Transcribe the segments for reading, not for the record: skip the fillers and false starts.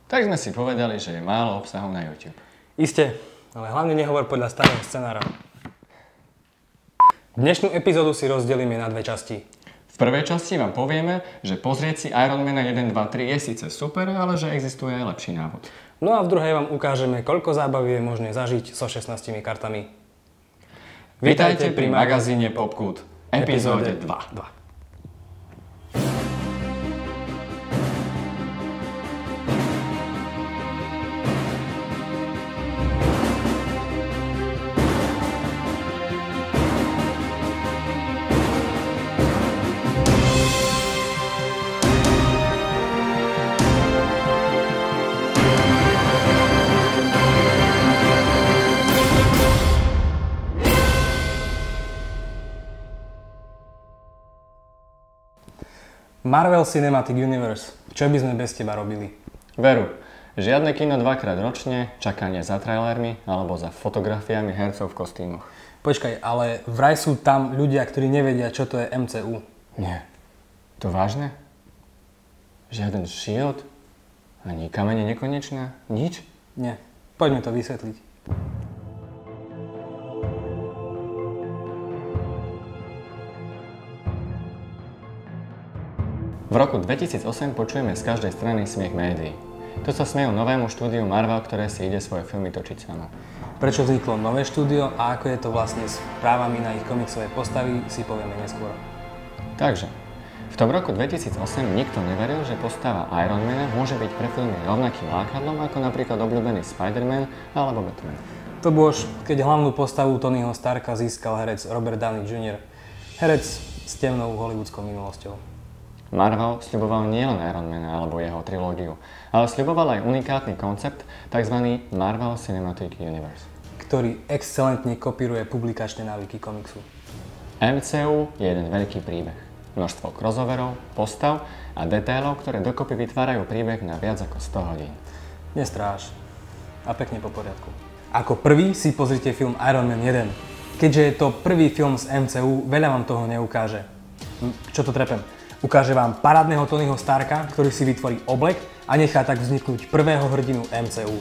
Tak sme si povedali, že je málo obsahov na YouTube. Isté, ale hlavne nehovor podľa starého scenára. Dnešnú epizódu si rozdelíme na dve časti. V prvej časti vám povieme, že pozrieť si Ironmana 1, 2, 3 je síce super, ale že existuje aj lepší návod. No a v druhej vám ukážeme, koľko zábavy je možné zažiť so 16 kartami. Vítajte pri magazíne Popkult, epizóde 2. Marvel Cinematic Universe. Čo by sme bez teba robili? Veru, žiadne kino dvakrát ročne, čakanie za trailermi alebo za fotografiami hercov v kostýmoch. Počkaj, ale vraj sú tam ľudia, ktorí nevedia, čo to je MCU. Nie. To vážne? Žiaden Shield? Ani kamene nekonečná? Nič? Nie. Poďme to vysvetliť. V roku 2008 počujeme z každej strany smiech médií. To sa smejú novému štúdiu Marvel, ktoré si ide svoje filmy točiť samo. Prečo vzniklo nové štúdio a ako je to vlastne s právami na ich komiksové postavy, si povieme neskôr. Takže, v tom roku 2008 nikto neveril, že postava Ironmana môže byť pre filmy rovnakým lákadlom ako napríklad obľúbený Spider-Man alebo Batman. To bolo, keď hlavnú postavu Tonyho Starka získal herec Robert Downey Jr. Herec s temnou hollywoodskou minulosťou. Marvel sľuboval nielen Ironmana alebo jeho trilógiu, ale sľuboval aj unikátny koncept, tzv. Marvel Cinematic Universe, ktorý excelentne kopíruje publikačné návyky komiksu. MCU je jeden veľký príbeh. Množstvo crossoverov, postav a detailov, ktoré dokopy vytvárajú príbeh na viac ako 100 hodín. Nestráš. A pekne po poriadku. Ako prvý si pozrite film Iron Man 1. Keďže je to prvý film z MCU, veľa vám toho neukáže. Čo to trepem? Ukáže vám parádneho Tonyho Starka, ktorý si vytvorí oblek a nechá tak vzniknúť prvého hrdinu MCU.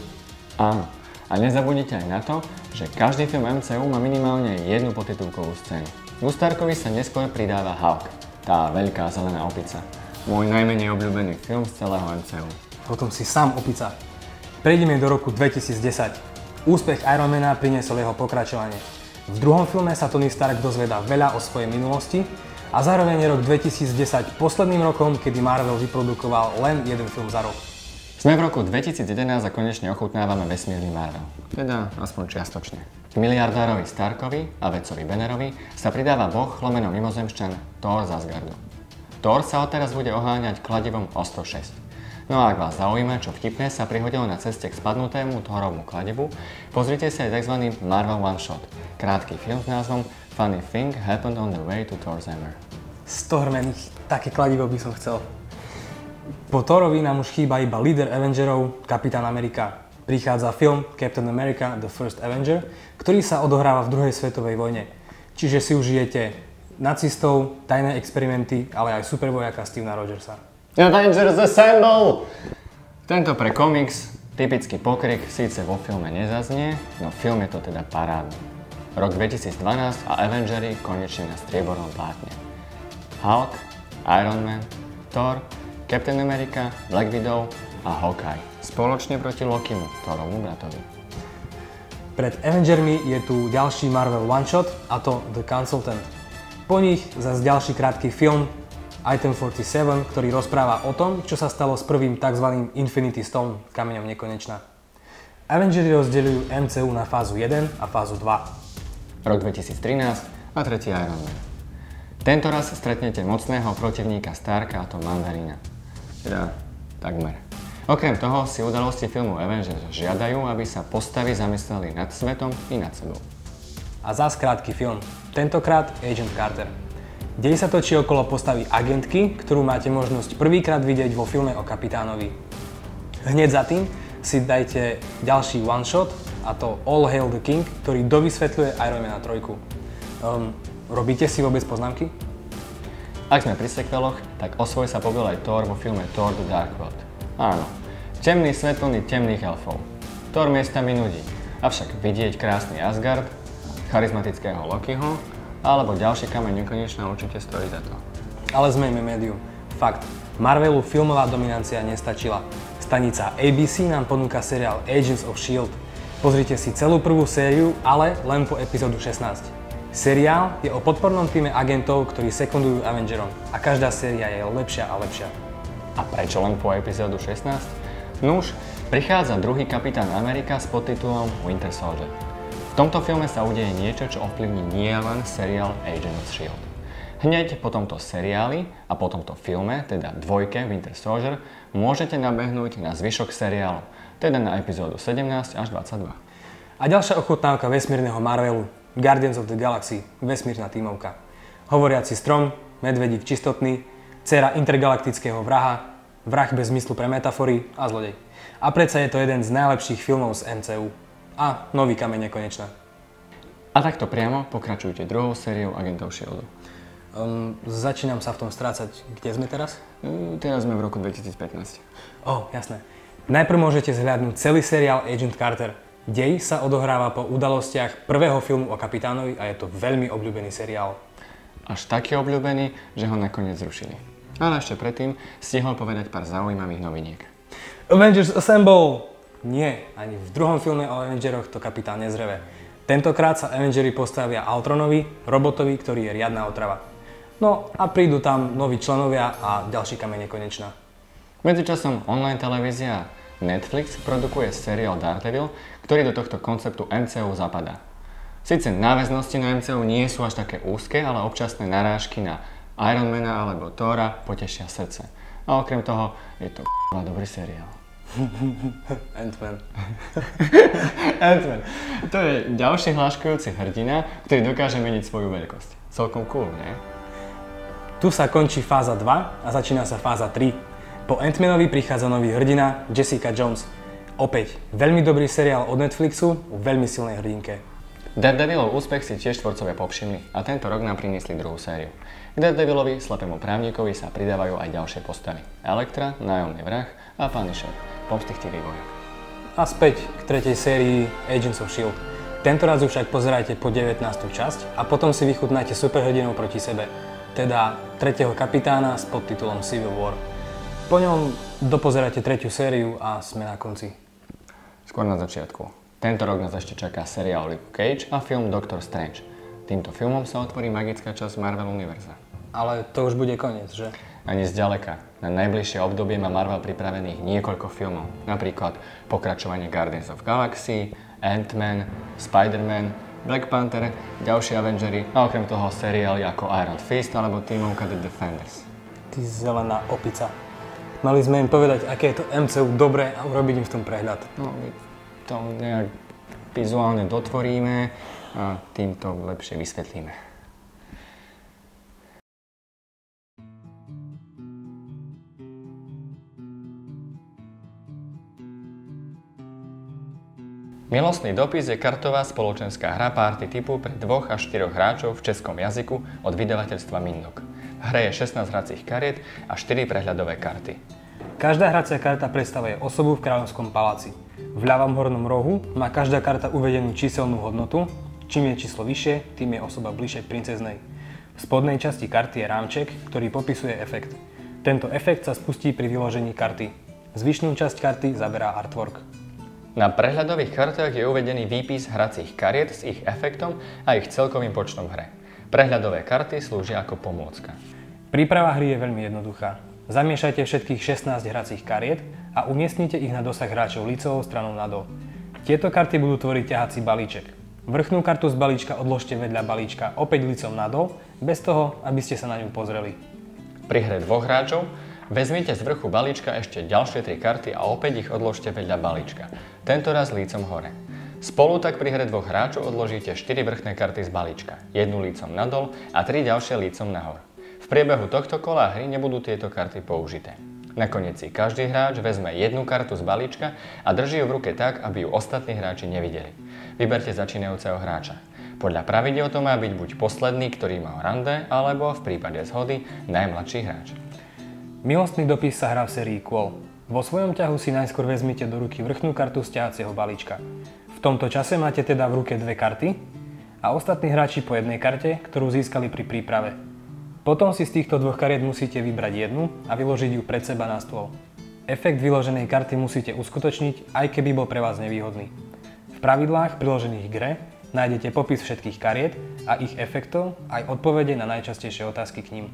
Áno. A nezabudnite aj na to, že každý film MCU má minimálne jednu podtitulkovú scénu. Ku Starkovi sa neskôr pridáva Hulk, tá veľká zelená opica. Môj najmenej obľúbený film z celého MCU. Potom si sám opica. Prejdeme do roku 2010. Úspech Ironmana priniesol jeho pokračovanie. V druhom filme sa Tony Stark dozvedá veľa o svojej minulosti, a zároveň je rok 2010 posledným rokom, kedy Marvel vyprodukoval len jeden film za rok. Sme v roku 2011 a konečne ochutnávame vesmírny Marvel. Teda aspoň čiastočne. K miliardárovi Starkovi a vedcovi Bannerovi sa pridáva boh lomeno mimozemšťan Thor z Asgardu. Thor sa odteraz bude oháňať kladivom o 106. No a ak vás zaujíma, čo vtipné sa prihodilo na ceste k spadnutému Thorovmu kladivu, pozrite si aj tzv. Marvel One Shot, krátky film s názvom Funny Thing Happened on the Way to Thor's Hammer. 100 hrmených, také kladivo by som chcel. Po Thorovi nám už chýba iba líder Avengerov, Kapitán Amerika. Prichádza film Captain America The First Avenger, ktorý sa odohráva v druhej svetovej vojne. Čiže si užijete nacistov, tajné experimenty, ale aj supervojaka Stevena Rogersa. Avengers Assemble! Tento pre komiks typický pokrik síce vo filme nezaznie, no film je to teda parádny. Rok 2012 a Avengers konečne na striebornom plátne. Hulk, Iron Man, Thor, Captain America, Black Widow a Hawkeye spoločne proti Lokimu, Thorovmu bratovi. Pred Avengermi je tu ďalší Marvel One Shot, a to The Consultant. Po nich zase ďalší krátky film Item 47, ktorý rozpráva o tom, čo sa stalo s prvým tzv. Infinity Stone, kameňom nekonečná. Avengers rozdeľujú MCU na fázu 1 a fázu 2. Rok 2013 a tretí Iron Man. Tento raz stretnete mocného protivníka Starka, a to Mandarina. Teda takmer. Okrem toho si udalosti filmu Avengers žiadajú, aby sa postavy zamysleli nad svetom i nad sebou. A zás krátky film. Tentokrát Agent Carter. Dej sa točí okolo postavy agentky, ktorú máte možnosť prvýkrát vidieť vo filme o kapitánovi. Hneď za tým si dajte ďalší one shot, a to All Hail the King, ktorý dovysvetľuje Ironmana 3. Robíte si vôbec poznámky? Ak sme pri sequeloch, tak o svoj sa pobil aj Thor vo filme Thor The Dark World. Áno, Temný svet plný temných elfov. Thor miestami nudí, avšak vidieť krásny Asgard, charizmatického Lokiho, alebo ďalší kameň nekonečná určite stojí za to. Ale zmeňme médium. Fakt, Marvelu filmová dominancia nestačila. Stanica ABC nám ponúka seriál Agents of S.H.I.E.L.D. Pozrite si celú prvú sériu, ale len po epizódu 16. Seriál je o podpornom týme agentov, ktorí sekundujú Avengerom a každá séria je lepšia a lepšia. A prečo len po epizódu 16? Nuž, prichádza druhý Kapitán Amerika s podtitulom Winter Soldier. V tomto filme sa udeje niečo, čo ovplyvní nielen seriál Agents of S.H.I.E.L.D. Hneď po tomto seriáli a po tomto filme, teda dvojke Winter Soldier, môžete nabehnúť na zvyšok seriálu, teda na epizódu 17 až 22. A ďalšia ochutnávka vesmírneho Marvelu, Guardians of the Galaxy, vesmírna tímovka. Hovoriaci strom, medvedík čistotný, dcéra intergalaktického vraha, vrah bez zmyslu pre metafory a zlodej. A predsa je to jeden z najlepších filmov z MCU. A nový kameň nekonečná. A takto priamo pokračujte druhou sériou Agentov S.H.I.E.L.D. Začínam sa v tom strácať. Kde sme teraz? Teraz sme v roku 2015. Jasné. Najprv môžete zhľadnúť celý seriál Agent Carter. Dej sa odohráva po udalostiach prvého filmu o Kapitánovi a je to veľmi obľúbený seriál. Až taký obľúbený, že ho nakoniec zrušili. Ale ešte predtým stihol povedať pár zaujímavých noviniek. Avengers Assemble! Nie, ani v druhom filme o Avengeroch to kapitán nezreve. Tentokrát sa Avengeri postavia Ultronovi, robotovi, ktorý je riadna otrava. No a prídu tam noví členovia a ďalší kameň nekonečná. Medzičasom online televízia Netflix produkuje seriál Daredevil, ktorý do tohto konceptu MCU zapadá. Sice náväznosti na MCU nie sú až také úzke, ale občasné narážky na Ironmana alebo Thora potešia srdce. A okrem toho je to dobrý seriál. Ant-Man. Ant-Man. To je ďalší hláškujúci hrdina, ktorý dokáže meniť svoju veľkosť. Celkom cool, nie? Tu sa končí fáza 2 a začína sa fáza 3. Po Ant-Manovi prichádza nový hrdina Jessica Jones. Opäť veľmi dobrý seriál od Netflixu o veľmi silnej hrdinke. Daredevilov úspech si tiež tvorcovia povšimli a tento rok nám priniesli druhú sériu. K Daredevilovi, slepému právnikovi, sa pridávajú aj ďalšie postavy. Elektra, nájomný vrah a Punisher, pomstichtivý vojak. A späť k tretej sérii Agents of S.H.I.E.L.D. Tentoraz už však pozerajte po 19. časť a potom si vychutnajte superhrdinov proti sebe, teda tretieho kapitána s podtitulom Civil War. Po ňom dopozerajte tretiu sériu a sme na konci. Skôr na začiatku. Tento rok nás ešte čaká seriál Luke Cage a film Doctor Strange. Týmto filmom sa otvorí magická časť Marvel univerza. Ale to už bude koniec, že? Ani zďaleka. Na najbližšie obdobie má Marvel pripravených niekoľko filmov. Napríklad pokračovanie Guardians of Galaxy, Ant-Man, Spider-Man, Black Panther, ďalší Avengeri a okrem toho seriály ako Iron Fist alebo tímovka The Defenders. Ty zelená opica. Mali sme im povedať, aké je to MCU dobré a urobiť im v tom prehľad. No, my to nejak vizuálne dotvoríme a tým to lepšie vysvetlíme. Milostný dopis je kartová spoločenská hra party typu pre 2 až 4 hráčov v českom jazyku od vydavateľstva Mindok. V hre je 16 hracích kariet a 4 prehľadové karty. Každá hracia karta predstavuje osobu v kráľovskom paláci. V ľavom hornom rohu má každá karta uvedenú číselnú hodnotu. Čím je číslo vyššie, tým je osoba bližšie k princeznej. V spodnej časti karty je rámček, ktorý popisuje efekt. Tento efekt sa spustí pri vyložení karty. Zvyšnú časť karty zaberá artwork. Na prehľadových kartách je uvedený výpis hracích kariet s ich efektom a ich celkovým počtom v hre. Prehľadové karty slúžia ako pomôcka. Príprava hry je veľmi jednoduchá. Zamiešajte všetkých 16 hracích kariet a umiestnite ich na dosah hráčov lícovou stranou nadol. Tieto karty budú tvoriť ťahací balíček. Vrchnú kartu z balíčka odložte vedľa balíčka opäť lícom nadol, bez toho, aby ste sa na ňu pozreli. Pri hre 2 hráčov vezmite z vrchu balíčka ešte ďalšie 3 karty a opäť ich odložte vedľa balíčka, tentoraz lícom hore. Spolu tak pri hre 2 hráčov odložíte 4 vrchné karty z balíčka, jednu lícom nadol a 3 ďalšie lícom nahor. V priebehu tohto kola hry nebudú tieto karty použité. Nakoniec si každý hráč vezme jednu kartu z balíčka a drží ju v ruke tak, aby ju ostatní hráči nevideli. Vyberte začínajúceho hráča. Podľa pravidiel to má byť buď posledný, ktorý má rande, alebo v prípade zhody najmladší hráč. Milostný dopis sa hrá v sérii kôl. Vo svojom ťahu si najskôr vezmite do ruky vrchnú kartu z ťahacieho balíčka. V tomto čase máte teda v ruke dve karty a ostatní hráči po jednej karte, ktorú získali pri príprave. Potom si z týchto dvoch kariet musíte vybrať jednu a vyložiť ju pred seba na stôl. Efekt vyloženej karty musíte uskutočniť, aj keby bol pre vás nevýhodný. V pravidlách priložených k hre nájdete popis všetkých kariet a ich efektov aj odpovede na najčastejšie otázky k ním.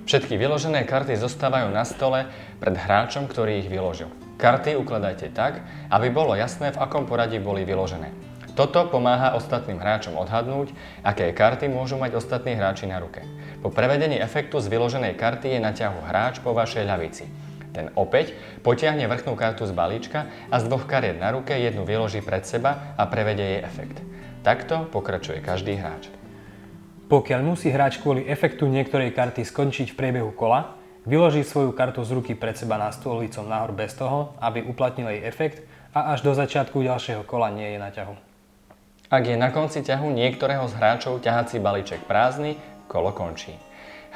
Všetky vyložené karty zostávajú na stole pred hráčom, ktorý ich vyložil. Karty ukladajte tak, aby bolo jasné, v akom poradí boli vyložené. Toto pomáha ostatným hráčom odhadnúť, aké karty môžu mať ostatní hráči na ruke. Po prevedení efektu z vyloženej karty je na ťahu hráč po vašej ľavici. Ten opäť potiahne vrchnú kartu z balíčka a z dvoch kariet na ruke jednu vyloží pred seba a prevedie jej efekt. Takto pokračuje každý hráč. Pokiaľ musí hráč kvôli efektu niektorej karty skončiť v priebehu kola, vyloží svoju kartu z ruky pred seba na stôl licom nahor bez toho, aby uplatnil jej efekt a až do začiatku ďalšieho kola nie je na ťahu. Ak je na konci ťahu niektorého z hráčov ťahací balíček prázdny, kolo končí.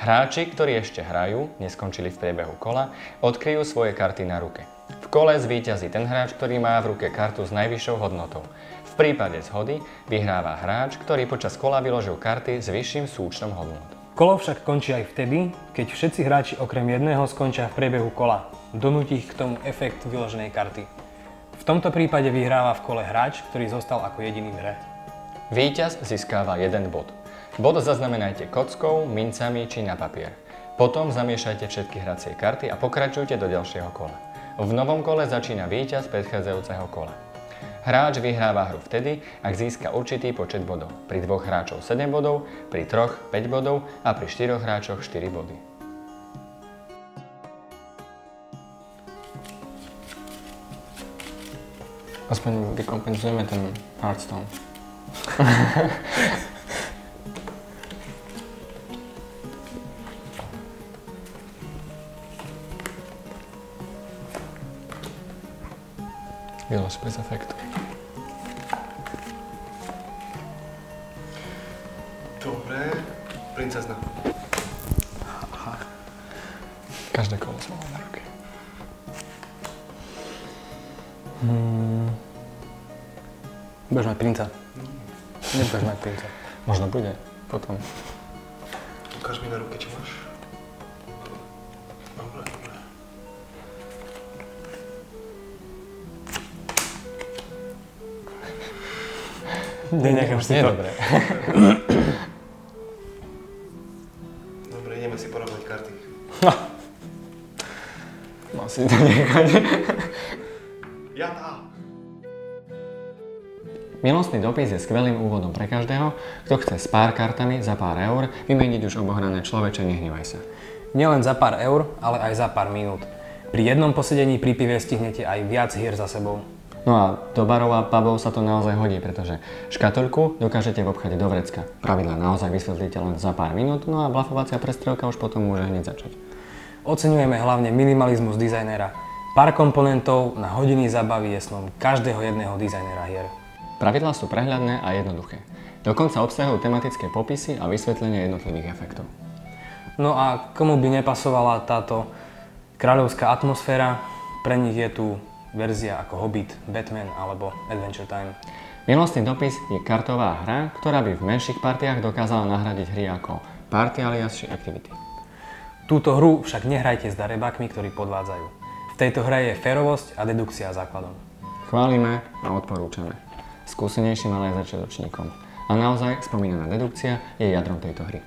Hráči, ktorí ešte hrajú, neskončili v priebehu kola, odkryjú svoje karty na ruke. V kole zvíťazí ten hráč, ktorý má v ruke kartu s najvyššou hodnotou. V prípade zhody vyhráva hráč, ktorý počas kola vyložil karty s vyšším súčtom hodnot. Kolo však končí aj vtedy, keď všetci hráči okrem jedného skončia v priebehu kola. Donúti ich k tomu efekt vyloženej karty. V tomto prípade vyhráva v kole hráč, ktorý zostal ako jediný v hre. Víťaz získava 1 bod. Bod zaznamenajte kockou, mincami či na papier. Potom zamiešajte všetky hracie karty a pokračujte do ďalšieho kola. V novom kole začína víťaz predchádzajúceho kola. Hráč vyhráva hru vtedy, ak získa určitý počet bodov. Pri dvoch hráčov 7 bodov, pri troch 5 bodov a pri 4 hráčoch 4 body. Aspoň vykompenzujeme ten Hearthstone. Vylož bez efektu. Dobre, princezna. Aha. Každé kolo som mal na ruke. Budeš mať princa. Nebudeš mať princa. Možno bude, potom. Ukáž mi na ruke, čo máš. Dobre, dobre. Nenechám si to. Dobre. Dobre, ideme si porovnať karty. Mal si to nechať. Jatá! Milostný dopis je skvelým úvodom pre každého, kto chce s pár kartami za pár eur vymeniť už obohrané človeče, nehnevaj sa. Nielen za pár eur, ale aj za pár minút. Pri jednom posedení pri pive stihnete aj viac hier za sebou. No a do barov a pubov sa to naozaj hodí, pretože škatuľku dokážete vopchať do vrecka. Pravidlá naozaj vysvetlíte len za pár minút, no a blafovacia prestrelka už potom môže hneď začať. Oceňujeme hlavne minimalizmus dizajnera. Pár komponentov na hodiny zabavy je snom každého jedného dizajnera hier. Pravidlá sú prehľadné a jednoduché. Dokonca obsahujú tematické popisy a vysvetlenie jednotlivých efektov. No a komu by nepasovala táto kráľovská atmosféra, pre nich je tu verzia ako Hobbit, Batman alebo Adventure Time. Milostný dopis je kartová hra, ktorá by v menších partiách dokázala nahradiť hry ako Party Alias či Activity. Túto hru však nehrajte s darebákmi, ktorí podvádzajú. V tejto hre je férovosť a dedukcia základom. Chválime a odporúčame. Skúsenejším, ale aj začiatočníkom. A naozaj spomínaná dedukcia je jadrom tejto hry.